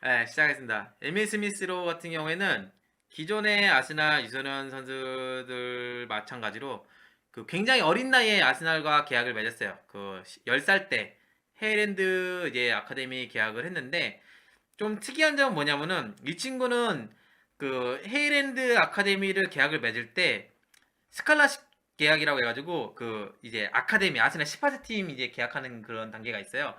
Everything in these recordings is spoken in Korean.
네, 시작하겠습니다. 에밀 스미스로 같은 경우에는 기존의 아스날 유소년 선수들 마찬가지로 그 굉장히 어린 나이에 아스날과 계약을 맺었어요. 그 10살 때 헤이랜드 이제 아카데미 계약을 했는데 좀 특이한 점은 뭐냐면은 이 친구는 그 헤이랜드 아카데미를 계약을 맺을 때 스칼라십 계약이라고 해가지고 그 이제 아카데미 아스날 18세 팀 이제 계약하는 그런 단계가 있어요.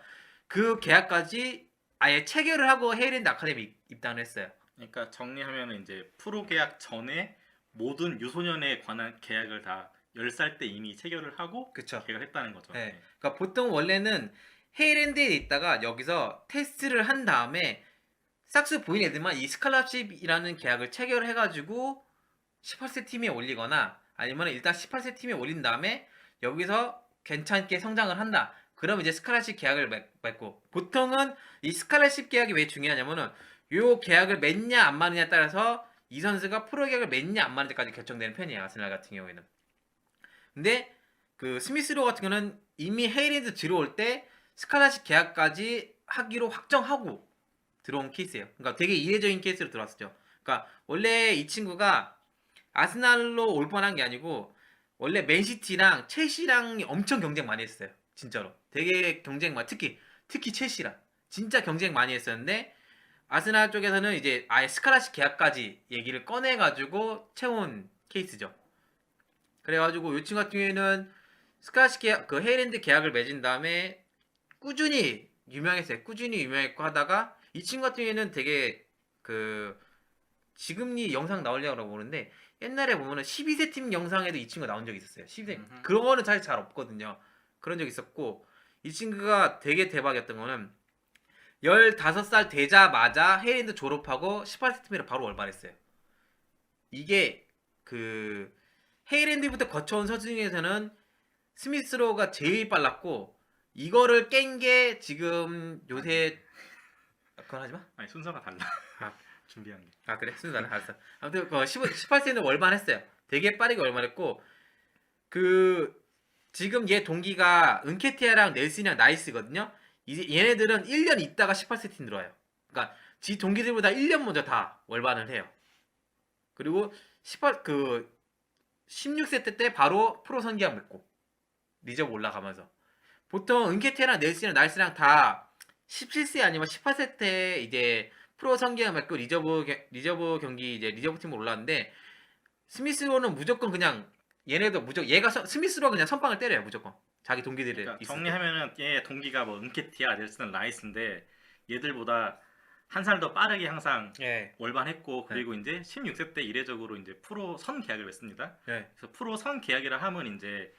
그 계약까지 아예 체결을 하고 헤이랜드 아카데미 입단을 했어요. 그러니까 정리하면 이제 프로 계약 전에 모든 유소년에 관한 계약을 다 10살 때 이미 체결을 하고 그쵸. 계약을 했다는 거죠. 네. 네. 그러니까 보통 원래는 헤이랜드에 있다가 여기서 테스트를 한 다음에 삭스 보인 애들만 이 스칼라십이라는 계약을 체결해가지고 18세 팀에 올리거나 아니면 일단 18세 팀에 올린 다음에 여기서 괜찮게 성장을 한다. 그러면 이제 스칼라십 계약을 맺고 보통은 이 스칼라십 계약이 왜 중요하냐면은 요 계약을 맺냐 안 맺느냐에 따라서 이 선수가 프로 계약을 맺냐 안 맺느냐까지 결정되는 편이에요. 아스날 같은 경우에는. 근데 그 스미스로 같은 경우는 이미 헤이랜드 들어올 때 스칼라십 계약까지 하기로 확정하고 들어온 케이스예요. 그러니까 되게 이례적인 케이스로 들어왔었죠. 그러니까 원래 이 친구가 아스날로 올 뻔한 게 아니고 원래 맨시티랑 첼시랑 엄청 경쟁 많이 했어요. 진짜로. 되게 경쟁 많이 특히 첼시랑 진짜 경쟁 많이 했었는데 아스날 쪽에서는 이제 아예 스칼라시 계약까지 얘기를 꺼내 가지고 채운 케이스죠. 그래 가지고 이 친구 같은 경우에는 스칼라시 계약 그 헤이랜드 계약을 맺은 다음에 꾸준히 유명했어요. 꾸준히 유명했고 하다가 이 친구 같은 경우에는 되게 그 지금 이 영상 나오려고 보는데 옛날에 보면은 12세 팀 영상에도 이 친구가 나온 적이 있었어요. 12세. 음흠. 그런 거는 사실 잘 없거든요. 그런 적 있었고 이 친구가 되게 대박이었던 거는 15살 되자마자 헤이랜드 졸업하고 18세 팀으로 바로 월발했어요. 이게 그 헤이랜드부터 거쳐온 선수 중에서는 스미스로가 제일 빨랐고 이거를 깬 게 지금 요새 그건 하지 마. 아니 순서가 달라. 아, 준비한 게. 아 그래? 순서는 알았어. 아무튼 그 18세는 월반했어요. 되게 빠르게 월반했고 그 지금 얘 동기가 은케티아랑 넬슨이랑 나이스거든요. 이제 얘네들은 1년 있다가 18세 팀 들어와요. 그러니까 지 동기들보다 1년 먼저 다 월반을 해요. 그리고 18 그 16세 때 바로 프로 선계약 맺고 리저브 올라가면서 보통 은케티아랑 넬슨이랑 나이스랑 다 17세 아니면 18세 때 이제 프로 선계약 맺고 리저브 경기 이제 리저브 팀으로 올라왔는데 스미스로는 무조건 그냥 얘네도 무조건 얘가 스미스로 그냥 선빵을 때려요 무조건 자기 동기들이 그러니까 있을 때. 정리하면은 얘 동기가 뭐 은케티아, 넬슨, 라이스인데 얘들보다 한 살 더 빠르게 항상 예. 월반했고 네. 그리고 이제 16세 때 이례적으로 이제 프로 선 계약을 맺습니다. 예. 그래서 프로 선 계약이라 하면 이제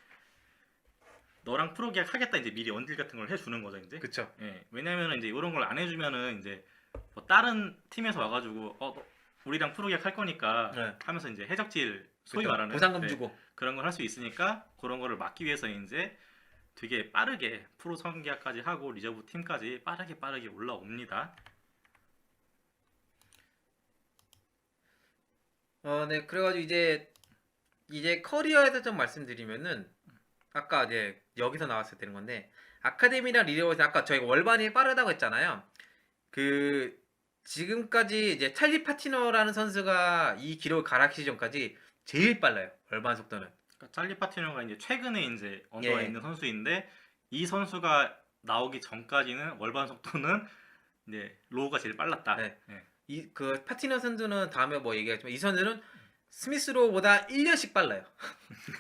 너랑 프로 계약 하겠다 이제 미리 언딜 같은 걸 해주는 거죠 이제. 그쵸. 예. 왜냐면은 이제 이런 걸 안 해주면은 이제 뭐 다른 팀에서 와가지고 너 우리랑 프로 계약 할 거니까 네. 하면서 이제 해적질 소위 그쵸. 말하는 보상금 네, 주고. 그런 걸 할 수 있으니까 그런 거를 막기 위해서 이제 되게 빠르게 프로 선 계약까지 하고 리저브 팀까지 빠르게 올라옵니다. 네. 그래가지고 이제 커리어에서 좀 말씀드리면은 아까 이제 여기서 나왔을 때는 건데 아카데미랑 리더에서 아까 저희가 월반이 빠르다고 했잖아요. 그 지금까지 이제 찰리 파티너라는 선수가 이 기록을 갈아키기 전까지 제일 빨라요. 월반 속도는. 그러니까 찰리 파티너가 이제 최근에 이제 언더에 예. 있는 선수인데 이 선수가 나오기 전까지는 월반 속도는 이제 로우가 제일 빨랐다. 네. 예. 이 그 파티너 선수는 다음에 뭐 얘기하지만 이 선수는 스미스로보다 1년씩 빨라요.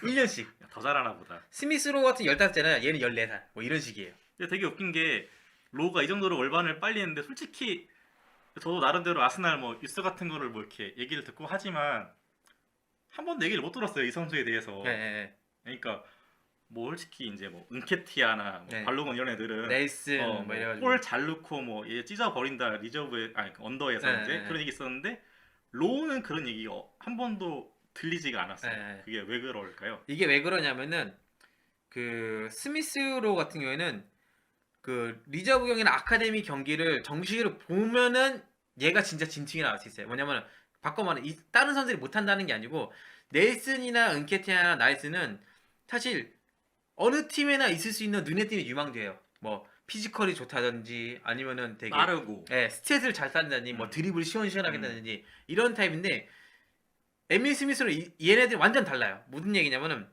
1년씩. 더 잘하나 보다. 스미스로 같은 15살잖아요. 얘는 14살. 뭐 이런 식이에요. 근데 되게 웃긴 게 로우가 이 정도로 월반을 빨리 했는데 솔직히 저도 나름대로 아스날 뭐 뉴스 같은 거를 뭐 이렇게 얘기를 듣고 하지만 한 번도 얘기를 못 들었어요 이 선수에 대해서. 예, 예, 그러니까 뭐 솔직히 이제 뭐 은케티아나 뭐 네. 발로건 이런 애들은 넬슨 뭐 뭐 이래가지고. 골 잘 넣고 뭐 얘 찢어 버린다 리저브에 아니 그 언더에서 네, 이제 네, 그런 얘기 있었는데 로우는 그런 얘기가 한 번도 들리지가 않았어요. 네. 그게 왜 그럴까요? 이게 왜 그러냐면은 그 스미스로 같은 경우에는 그 리저브 경기나 아카데미 경기를 정식으로 보면은 얘가 진짜 진층이 나올 수 있어요. 뭐냐면 바꿔 말해 이 다른 선수들이 못한다는 게 아니고 넬슨이나 은케티아나 나이스는 사실 어느 팀에나 있을 수 있는 눈에 띄는 유망주예요. 뭐 피지컬이 좋다든지 아니면은 되게 빠르고. 스탯을 잘 쌓는다든지 뭐 드리블 시원시원하게 한다든지 이런 타입인데 에밀 스미스는 얘네들 완전 달라요. 무슨 얘기냐면은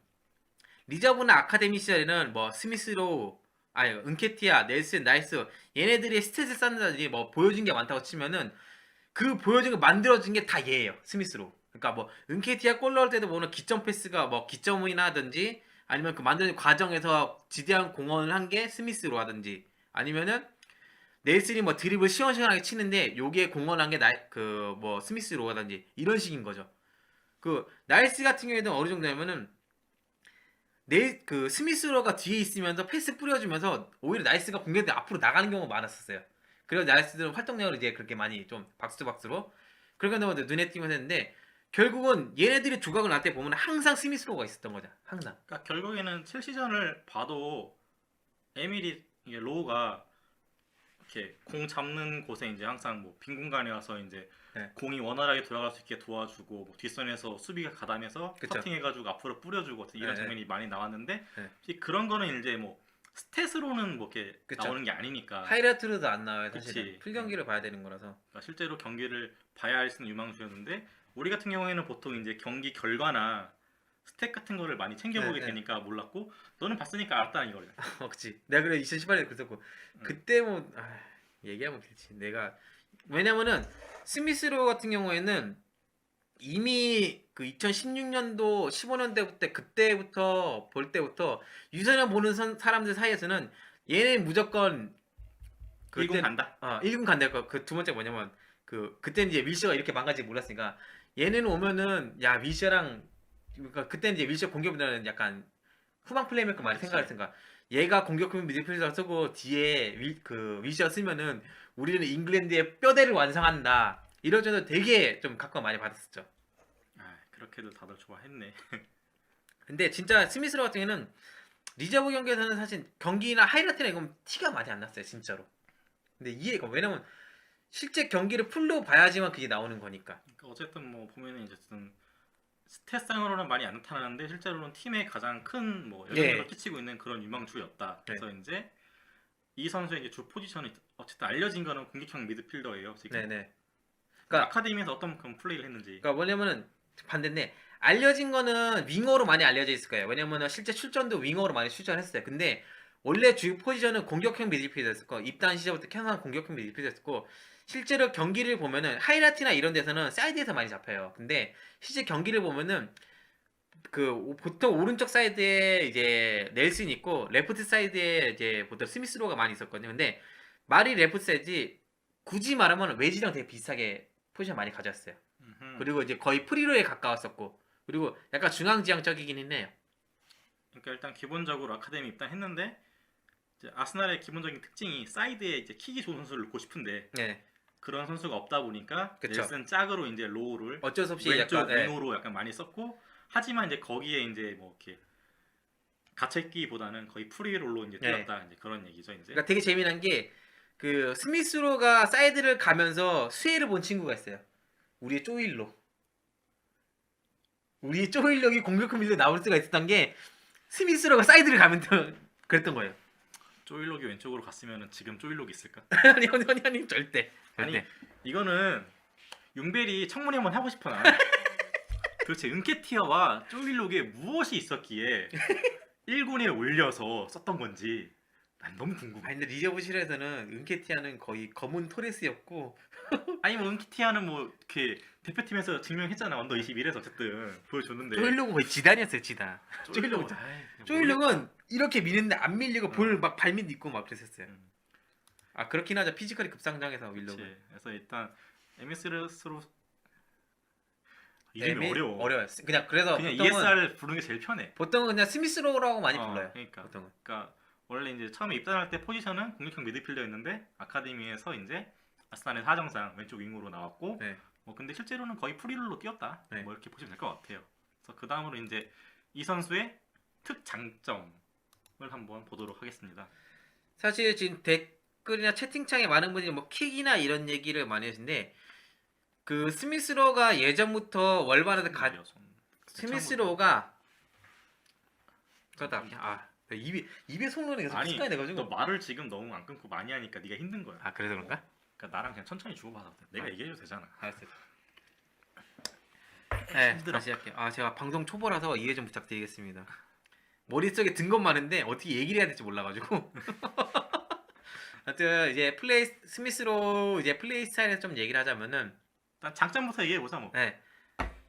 리저브나 아카데미 시절에는 뭐 스미스로 아니 은케티아, 넬슨, 나이스 얘네들이 스탯을 쌓는다든지 뭐 보여준 게 많다고 치면은 그 보여준 거 만들어진 게 다 얘예요. 스미스로. 그러니까 뭐 은케티아 골 넣을 때도 보면 기점 패스가 뭐 기점이나 하든지 아니면 그 만드는 과정에서 지대한 공헌을 한 게 스미스로 하든지 아니면은 넬슨이 뭐 드리블 시원시원하게 치는데 요게 공헌한 게 그 뭐 스미스로 하든지 이런 식인 거죠. 그 나이스 같은 경우에는 어느 정도냐면은 그 스미스로가 뒤에 있으면서 패스 뿌려주면서 오히려 나이스가 공격대 앞으로 나가는 경우가 많았었어요. 그래서 나이스들은 활동량을 이제 그렇게 많이 좀 박스투박스로 그렇게 한다고 눈에 띄면 했는데 결국은 얘네들이 조각을 날 때 보면 항상 스미스로가 있었던 거죠. 항상. 그러니까 결국에는 첼시전을 봐도 에밀이 이게 로우가 이렇게 공 잡는 곳에 이제 항상 뭐 빈 공간에 와서 이제 네. 공이 원활하게 돌아갈 수 있게 도와주고 뭐 뒷선에서 수비가 가담해서 그쵸. 커팅해가지고 앞으로 뿌려주고 이런 네, 장면이 많이 나왔는데 네. 혹시 그런 거는 이제 뭐 스탯으로는 뭐 이렇게 그쵸. 나오는 게 아니니까 하이라이트로도 안 나와요. 사실은. 그치. 풀 경기를 봐야 되는 거라서. 그러니까 실제로 경기를 봐야 할 수 있는 유망주였는데 우리 같은 경우에는 보통 이제 경기 결과나 스탯 같은 거를 많이 챙겨보게 네. 되니까 몰랐고 너는 봤으니까 알았다는 이거래. 그치. 내가 그래 2018년에 그랬었고 그때 뭐 얘기하면 되지. 내가 왜냐면은 스미스로 같은 경우에는 이미 그 2016년도 15년대 그때부터 볼 때부터 유소년 보는 사람들 사이에서는 얘는 무조건 일군 간다. 1군 간다. 그 두 번째 뭐냐면 그때는 이제 윌셔가 이렇게 망가질지 몰랐으니까 얘는 오면은 야 윌셔랑 그러니까 그때는 이제 윌셔 공격보다는 약간 후방 플레이메이커 많이 그치. 생각했으니까 얘가 공격형 미드필더 쓰고 뒤에 윌셔 쓰면은 우리는 잉글랜드의 뼈대를 완성한다. 이런 점도 되게 좀 각광 많이 받았었죠. 그렇게도 다들 좋아했네. 근데 진짜 스미스로 같은 경우는 리저브 경기에서는 사실 경기나 하이라이트나 이건 티가 많이 안 났어요 진짜로. 근데 이해가 왜냐면 실제 경기를 풀로 봐야지만 그게 나오는 거니까. 그러니까 어쨌든 뭐 보면은 이제 어쨌든 스탯상으로는 많이 안 나타나는데 실제로는 팀에 가장 큰 뭐 영향력을 끼치고 있는 그런 유망주였다. 그래서 이제 이 선수의 이제 주 포지션이 어쨌든 알려진 거는 공격형 미드필더예요. 지금. 네네. 그러니까 아카데미에서 어떤 그런 플레이를 했는지. 그러니까 뭐냐면은 반대인데 알려진 거는 윙어로 많이 알려져 있을 거예요. 왜냐면은 실제 출전도 윙어로 많이 출전했어요. 근데 원래 주 포지션은 공격형 미드필더였고 입단 시절부터 항상 공격형 미드필더였고 실제로 경기를 보면은 하이라이트나 이런 데서는 사이드에서 많이 잡혀요. 근데 실제 경기를 보면은 그 보통 오른쪽 사이드에 이제 넬슨 있고 레프트 사이드에 이제 보통 스미스로가 많이 있었거든요. 근데 말이 레프트 사이드 굳이 말하면 외지랑 되게 비슷하게 포지션 많이 가졌어요. 그리고 이제 거의 프리로에 가까웠었고 그리고 약간 중앙지향적이긴 해요. 그러니까 일단 기본적으로 아카데미 입단했는데 이제 아스날의 기본적인 특징이 사이드에 이제 킥이 좋은 선수를 넣고 싶은데 네. 그런 선수가 없다 보니까 그쵸. 넬슨 짝으로 이제 로우를 어쩔 수 없이 왼쪽 약간 윙으로 약간 많이 썼고 하지만 이제 거기에 이제 뭐 이렇게 갇혀있기보다는 거의 프리롤로 이제 뛰었다 이제 그런 얘기죠 이제. 그러니까 되게 재미난 게 그 스미스로가 사이드를 가면서 수혜를 본 친구가 있어요. 우리의 쪼일로. 우리의 쪼일록이 공격형 미드에 나올 수가 있었던 게 스미스로가 사이드를 가면 그랬던 거예요. 쪼일록이 왼쪽으로 갔으면 지금 쪼일록이 있을까? 아니 절대. 아니 이거는 융벨이 청문회 한번 하고 싶어 나. 도대체 은케티아와 쪼일록에 무엇이 있었기에 1군에 올려서 썼던 건지 난 너무 궁금해. 아니 근데 리저브실에서는 은케티아는 거의 검은 토레스였고 아니 뭐 은케티아는 뭐 이렇게 대표팀에서 증명했잖아. 언더 21에서 어쨌든 보여줬는데. 쪼일록은 거의 지단이었어요 지단. 쪼일록은 이렇게 미는데 안 밀리고 볼 막 발밑 있고 막 그랬었어요. 아 그렇긴 하죠. 피지컬이 급상승해서 윌록은. 그래서 일단 MS로 이름이 어려워요. 그냥 그래서 그냥 보통은 ESR 부르는 게 제일 편해. 보통은 그냥 스미스로라고 많이 불러요. 그러니까. 보통은. 그러니까 원래 이제 처음에 입단할 때 포지션은 공격형 미드필더였는데 아카데미에서 이제 아스날의 사정상 왼쪽 윙으로 나왔고 뭐 근데 실제로는 거의 프리롤로 뛰었다. 뭐 이렇게 보시면 될 것 같아요. 그래서 그 다음으로 이제 이 선수의 특장점을 한번 보도록 하겠습니다. 사실 지금 댓글이나 채팅창에 많은 분들이 뭐 킥이나 이런 얘기를 많이 하시는데 그 스미스로가 예전부터 월반에서 스미스로가 그러다 입에 손으로 계속 아니, 습관이 너 돼가지고. 말을 지금 너무 안 끊고 많이 하니까 네가 힘든 거야. 아 그래서 그런가? 그러니까 나랑 그냥 천천히 주고받아도 돼. 내가 아. 얘기해도 되잖아. 알았어요. 네, 힘들어. 다시 할게요. 아 제가 방송 초보라서 이해 좀 부탁드리겠습니다. 머릿속에 든 건 많은데 어떻게 얘기를 해야 될지 몰라가지고. 하여튼 이제 스미스로 이제 플레이 스타일에서 좀 얘기를 하자면은, 일단 장점부터 얘기해 보자 뭐. 네,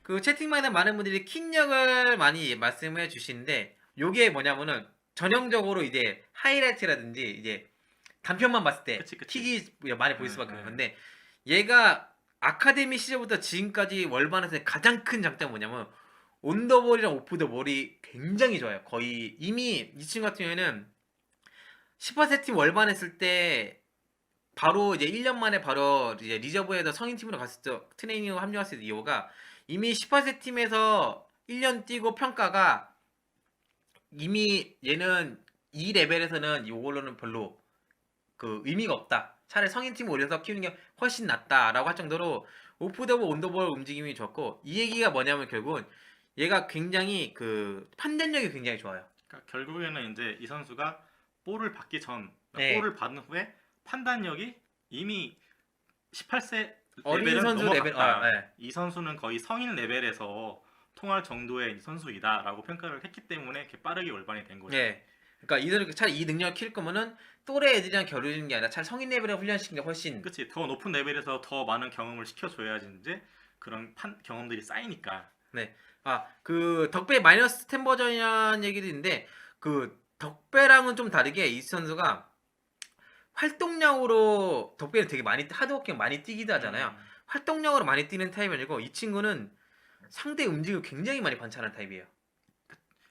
그 채팅방에 많은 분들이 킥력을 많이 말씀해 주시는데, 요게 뭐냐면은 전형적으로 이제 하이라이트라든지 이제 단편만 봤을 때 그치. 킥이 많이 보일 네, 수밖에 네. 없는 건데, 얘가 아카데미 시절부터 지금까지 월반에서의 가장 큰 장점은 뭐냐면 온더볼이랑 오프더볼이 굉장히 좋아요. 거의 이미 이 친구 같은 경우에는 18세 팀 월반 했을 때 바로 이제 1년 만에 바로 이제 리저브에서 성인팀으로 갔을 때 트레이닝을 합류했을 때 이유가, 이미 18세 팀에서 1년 뛰고 평가가 이미 얘는 이 레벨에서는 이걸로는 별로 그 의미가 없다. 차라리 성인팀 올려서 키우는 게 훨씬 낫다라고 할 정도로 오프더볼 온더볼 움직임이 좋고, 이 얘기가 뭐냐면 결국은 얘가 굉장히 그 판단력이 굉장히 좋아요. 그러니까 결국에는 이제 이 선수가 볼을 받기 전, 네. 볼을 받은 후에 판단력이 이미 18세 어린 레벨은 선수 넘어갔다. 레벨, 네. 이 선수는 거의 성인 레벨에서 통할 정도의 선수이다라고 평가를 했기 때문에 이렇게 빠르게 월반이 된 거죠. 네. 그러니까 이들 차라리 이 능력을 키울 거면은 또래 애들이랑 겨루는 게 아니라 차라리 성인 레벨에 훈련시키는 게 훨씬. 그치. 더 높은 레벨에서 더 많은 경험을 시켜줘야지 이제 그런 경험들이 쌓이니까. 네. 아, 그 덕배 마이너스 10 버전이라는 얘기도 있는데, 그 덕배랑은 좀 다르게 이 선수가 활동량으로, 덕배는 되게 많이 하드워킹 많이 뛰기도 하잖아요. 활동량으로 많이 뛰는 타입이 아니고 이 친구는 상대 움직임을 굉장히 많이 관찰하는 타입이에요.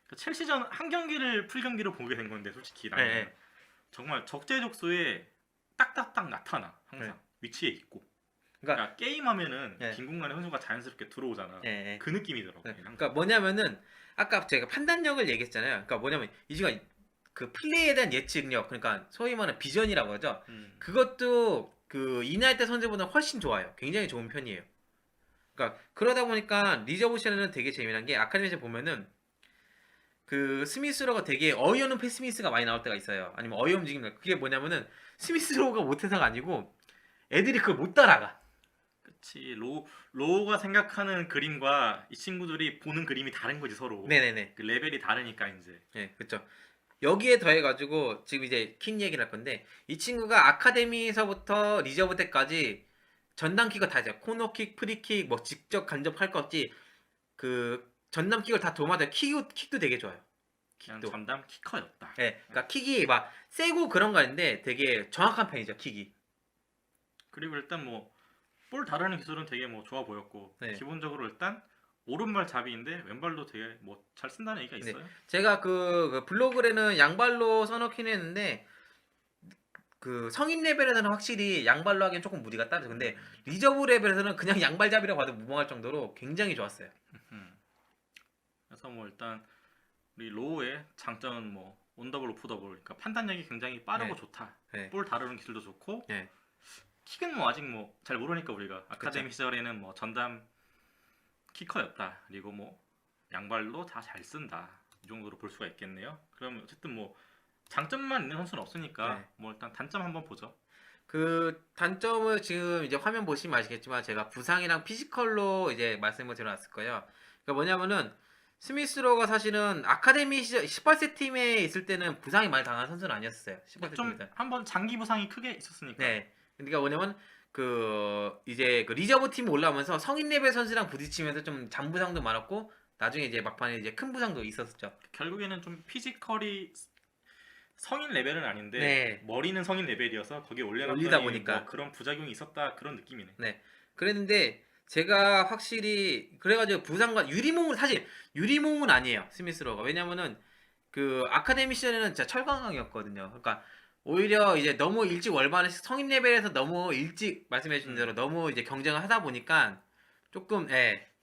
그 첼시전 한 경기를 풀 경기로 보게 된 건데 솔직히 나는 네. 정말 적재적소에 딱딱딱 나타나 항상 네. 위치에 있고. 그러니까, 그러니까 게임하면은 네. 빈 공간에 선수가 자연스럽게 들어오잖아. 네. 그 느낌이더라고. 네. 항상. 그러니까 뭐냐면은 아까 제가 판단력을 얘기했잖아요. 그러니까 뭐냐면 이 친구가 그 플레이에 대한 예측력, 그러니까 소위 말하는 비전이라고 하죠. 그것도 그 이날 때 선수보다 훨씬 좋아요. 굉장히 좋은 편이에요. 그러니까 그러다 보니까 리저브 시절에는 되게 재미난 게, 아카데미에서 보면은 그 스미스로가 되게 어이없는 패스미스가 많이 나올 때가 있어요. 아니면 어이없는 움직임. 그게 뭐냐면은 스미스로가 못해서가 아니고 애들이 그걸 못 따라가. 그치. 로우가 생각하는 그림과 이 친구들이 보는 그림이 다른 거지 서로. 네네네. 그 레벨이 다르니까 이제. 네, 그렇죠. 여기에 더해가지고 지금 이제 킹 얘기를 할 건데, 이 친구가 아카데미에서부터 리저브 때까지 전담킥을 다 해요. 코너킥, 프리킥, 뭐 직접 간접할 것 없이 그 전담킥을 다 도맡아요. 킥도 되게 좋아요. 그냥 킥도. 전담 키커였다. 네, 그러니까 킥이 막 세고 그런 거 아닌데 되게 정확한 편이죠. 킥이. 그리고 일단 뭐 볼 다루는 기술은 되게 뭐 좋아 보였고 네. 기본적으로 일단 오른발 잡이인데 왼발도 되게 뭐 잘 쓴다는 얘기가 네. 있어요. 제가 그 블로그에는 양발로 써놓긴 했는데, 그 성인 레벨에서는 확실히 양발로 하기엔 조금 무리가 따르죠. 근데 리저브 레벨에서는 그냥 양발잡이라고 봐도 무방할 정도로 굉장히 좋았어요. 그래서 뭐 일단 우리 로우의 장점은 뭐 온더블 오프더블, 그러니까 판단력이 굉장히 빠르고 네. 좋다. 네. 볼 다루는 기술도 좋고. 네. 킥은 뭐 아직 뭐 잘 모르니까 우리가 아카데미 그쵸. 시절에는 뭐 전담 키커였다. 그리고 뭐 양발로 다 잘 쓴다. 이 정도로 볼 수가 있겠네요. 그러면 어쨌든 뭐 장점만 있는 선수는 없으니까 네. 뭐 일단 단점 한번 보죠. 그 단점을 지금 이제 화면 보시면 아시겠지만 제가 부상이랑 피지컬로 이제 말씀을 드려놨을 거예요. 그러니까 뭐냐면은 스미스로가 사실은 아카데미 시절 18세 팀에 있을 때는 부상이 많이 당한 선수는 아니었어요. 18세 좀 팀에서. 한번 장기 부상이 크게 있었으니까. 네. 그러니까 뭐냐면 그 이제 그 리저브 팀 올라오면서 성인 레벨 선수랑 부딪히면서 좀 잔부상도 많았고, 나중에 이제 막판에 이제 큰 부상도 있었었죠. 결국에는 좀 피지컬이 성인 레벨은 아닌데 네. 머리는 성인 레벨이어서 거기에 올려놨더니 올리다 보니까. 뭐 그런 부작용이 있었다 그런 느낌이네. 네. 그랬는데 제가 확실히 그래가지고 부상과 유리몸은, 사실 유리몸은 아니에요. 스미스로가. 왜냐면은 그 아카데미 시절에는 진짜 철강왕이었거든요. 그러니까 오히려 이제 너무 일찍 월반을 성인 레벨에서 너무 일찍 말씀해주신 대로 너무 이제 경쟁을 하다 보니까 조금,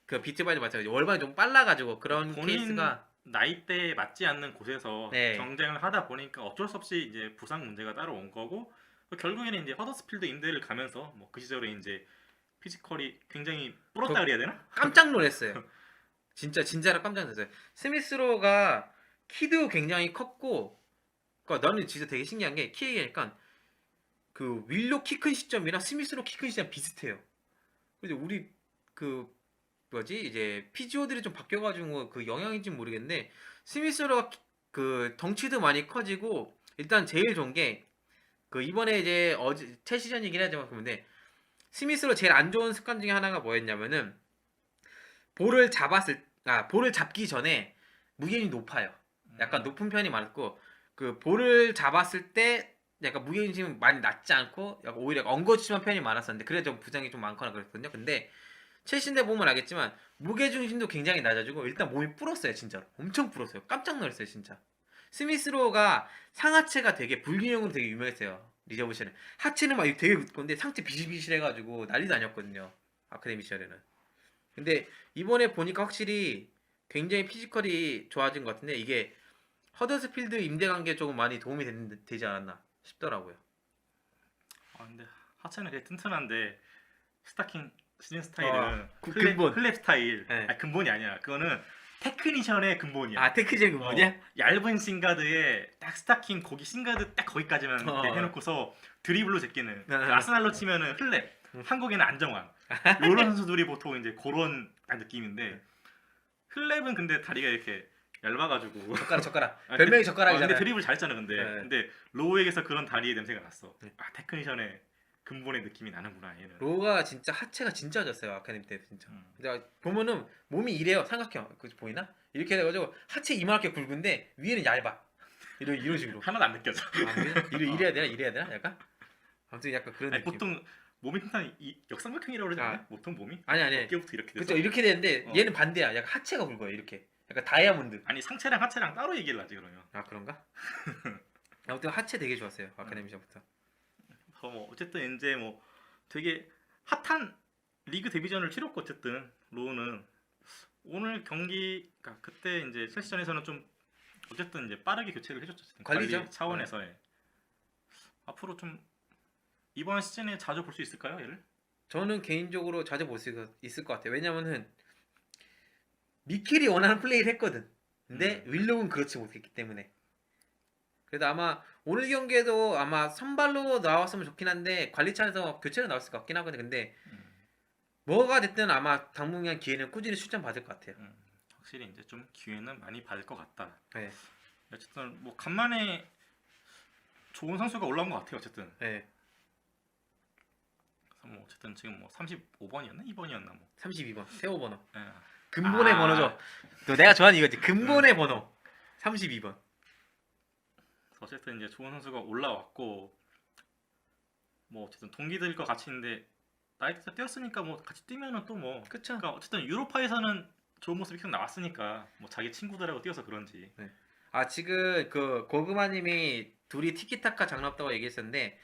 그 비트바이도 마찬가지 월반이 좀 빨라가지고 그런 본인 케이스가. 나이대에 맞지 않는 곳에서 네. 경쟁을 하다 보니까 어쩔 수 없이 이제 부상 문제가 따로 온 거고, 결국에는 이제 허더스필드 임대를 가면서 뭐 그 시절에 이제 피지컬이 굉장히 불었다 그래야 되나? 깜짝 놀랐어요. 진짜로 깜짝 놀랐어요. 스미스로가 키도 굉장히 컸고, 그러니까 나는 진짜 되게 신기한 게 키 얘기하니까 그 윌로 키 큰 시점이랑 스미스로 키 큰 시점 비슷해요. 근데 우리 그 뭐지 이제 피지오들이 좀 바뀌어가지고 그 영향인지 모르겠는데 스미스로 그 덩치도 많이 커지고 일단 제일 좋은 게 그 이번에 이제 어제 최 시즌이긴 하지만 근데 스미스로 제일 안 좋은 습관 중에 하나가 뭐였냐면은 볼을 잡기 전에 무게중심이 높아요. 약간 높은 편이 많았고 그 볼을 잡았을 때 약간 무게중심이 많이 낮지 않고 약간 오히려 엉거주춤한 편이 많았었는데 그래 좀 부상이 좀 많거나 그랬거든요. 근데 최신대 보면 알겠지만 무게중심도 굉장히 낮아지고 일단 몸이 불었어요. 진짜로 엄청 불었어요. 깜짝 놀랐어요. 진짜 스미스로가 상하체가 되게 불균형으로 되게 유명했어요. 리저브 시절에 하체는 막 되게 근데 상체 비실비실해가지고 난리도 아니었거든요. 아카데미 시절에는. 근데 이번에 보니까 확실히 굉장히 피지컬이 좋아진 것 같은데 이게 허더스필드 임대 관계에 조금 많이 도움이 되지 않았나 싶더라고요. 아 근데 하체는 되게 튼튼한데 스타킹 신는 스타일은 근본. 클랩 스타일. 네. 아니, 근본이 아니야. 그거는 테크니션의 근본이야. 아 테크니션 근본이야? 얇은 싱가드에 딱 스타킹 거기 싱가드 딱 거기까지만 이렇게 해놓고서 드리블로 제끼는. 아스날로 치면은 흘랩. 한국에는 안정환. 이런 선수들이 보통 이제 그런 느낌인데 흘랩은 근데 다리가 이렇게 얇아가지고 젓가락 별명이 젓가락이잖아. 근데 드리블 잘했잖아. 근데 네. 근데 로우에게서 그런 다리의 냄새가 났어. 아 테크니션의 근본의 느낌이 나는구나 얘는. 로우가 진짜 하체가 진짜 졌어요. 아카데미 때 진짜. 근데 보면은 몸이 이래요. 삼각형. 그 보이나? 이렇게 돼가지고 하체 이만하게 굵은데 위에는 얇아. 이런 식으로. 하나도 안 느껴져. 아, 그래? 이래야 되나? 이래야 되나? 약간? 아무튼 약간 그런 아니, 느낌. 보통 몸이 튼튼한 역삼각형이라고 그러지 않아요? 보통 몸이? 아니. 어깨부터 이렇게 돼서. 그쵸 이렇게 되는데 얘는 반대야. 약간 하체가 굵어요. 이렇게. 약간 다이아몬드. 아니 상체랑 하체랑 따로 얘기를 하지 그러면. 아 그런가? 아무튼 하체 되게 좋았어요. 아카데미 시절부터. 뭐 어쨌든 이제 뭐 되게 핫한 리그 데뷔전을 치렀고 어쨌든 로우는 오늘 경기 그러니까 그때 이제 첼시전에서는 좀 어쨌든 이제 빠르게 교체를 해줬죠. 관리죠. 관리 차원에서의. 앞으로 좀 이번 시즌에 자주 볼 수 있을까요, 얘를? 저는 개인적으로 자주 볼 수 있을 것 같아요. 왜냐면은 미켈이 원하는 플레이를 했거든. 근데 윌록은 그렇지 못했기 때문에. 그래도 아마 오늘 경기에도 아마 선발로 나왔으면 좋긴 한데 관리차에서 교체로 나왔을 것 같긴 하거든. 근데 뭐가 됐든 아마 당분간 기회는 꾸준히 출전 받을 것 같아요. 확실히 이제 좀 기회는 많이 받을 것 같다. 네. 어쨌든 뭐 간만에 좋은 선수가 올라온 것 같아요. 어쨌든. 네. 그래서 뭐 어쨌든 지금 뭐 35번이었나 2번이었나 뭐. 32번 세호 번호. 예. 근본의 번호죠. 또 내가 좋아하는 이거지. 근본의 번호. 32번. 어쨌든 이제 좋은 선수가 올라왔고 뭐 어쨌든 동기들과 같이 있는데 나이트가 뛰었으니까 뭐 같이 뛰면은 또 뭐 그쵸. 그러니까 어쨌든 유로파에서는 좋은 모습이 계속 나왔으니까 뭐 자기 친구들하고 뛰어서 그런지. 네. 아 지금 그 고그마님이 둘이 티키타카 장난없다고 얘기했었는데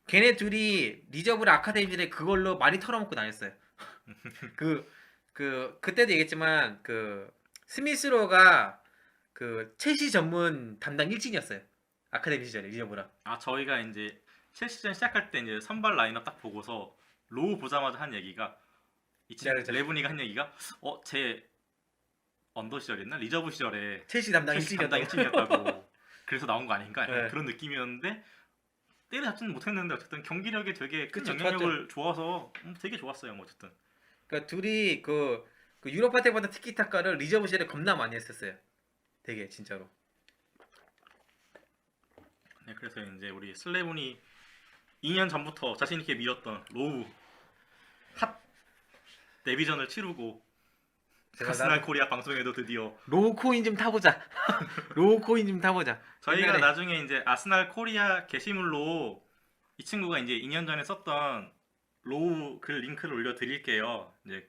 걔네 둘이 리저블 아카데미들에 그걸로 많이 털어먹고 다녔어요. 그때도 얘기했지만 그 스미스로가 그 첼시 전문 담당 일진이었어요. 아카데미 시절에 리저브랑. 아 저희가 이제 첼시전 시작할 때 이제 선발 라인업 딱 보고서 로우 보자마자 한 얘기가 이 친구 레브니가 한 얘기가 제 언더 시절이었나 리저브 시절에 첼시 담당 일진이었다고. 일진이었다고 그래서 나온 거 아닌가 네. 그런 느낌이었는데 때려잡지는 못했는데 어쨌든 경기력이 되게 큰 그쵸, 영향력을 줘서 되게 좋았어요. 뭐 어쨌든 그러니까 둘이 그 유로파 때보다 티키타카를 리저브 시절에 겁나 많이 했었어요. 되게 진짜로. 네, 그래서 이제 우리 슬레븐이 2년 전부터 자신 있게 밀었던 로우 핫 데뷔전을 치르고 아스날 코리아 방송에도 드디어 로우 코인 좀 타보자. 로우 코인 좀 타보자. 저희가 옛날에. 나중에 이제 아스날 코리아 게시물로 이 친구가 이제 2년 전에 썼던 로우 글 링크를 올려드릴게요. 이제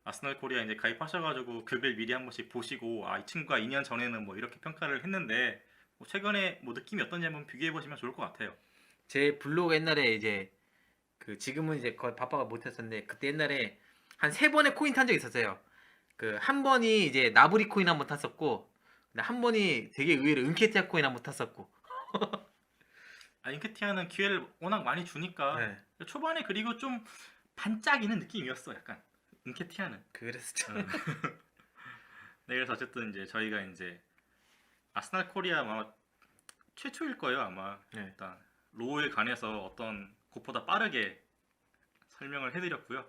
아스날 코리아 이제 가입하셔가지고 그 글 미리 한 번씩 보시고 이 친구가 2년 전에는 뭐 이렇게 평가를 했는데 뭐 최근에 뭐 느낌이 어떤지 한번 비교해 보시면 좋을 것 같아요. 제 블로그 옛날에 이제 그 지금은 이제 거의 바빠가 못했었는데 그때 옛날에 한 3번의 코인 탄 적이 있었어요. 그 한 번이 이제 나브리 코인 한번 탔었고 한 번이 되게 의외로 은케티아 코인 한번 탔었고. 인케티아는 기회를 워낙 많이 주니까 네. 초반에 그리고 좀 반짝이는 느낌이었어 약간 인케티아는. 그랬었죠. 네, 그래서 어쨌든 이제 저희가 이제 아스날 코리아 아마 최초일 거예요 아마. 일단 로우에 관해서 어떤 곳보다 빠르게 설명을 해드렸고요.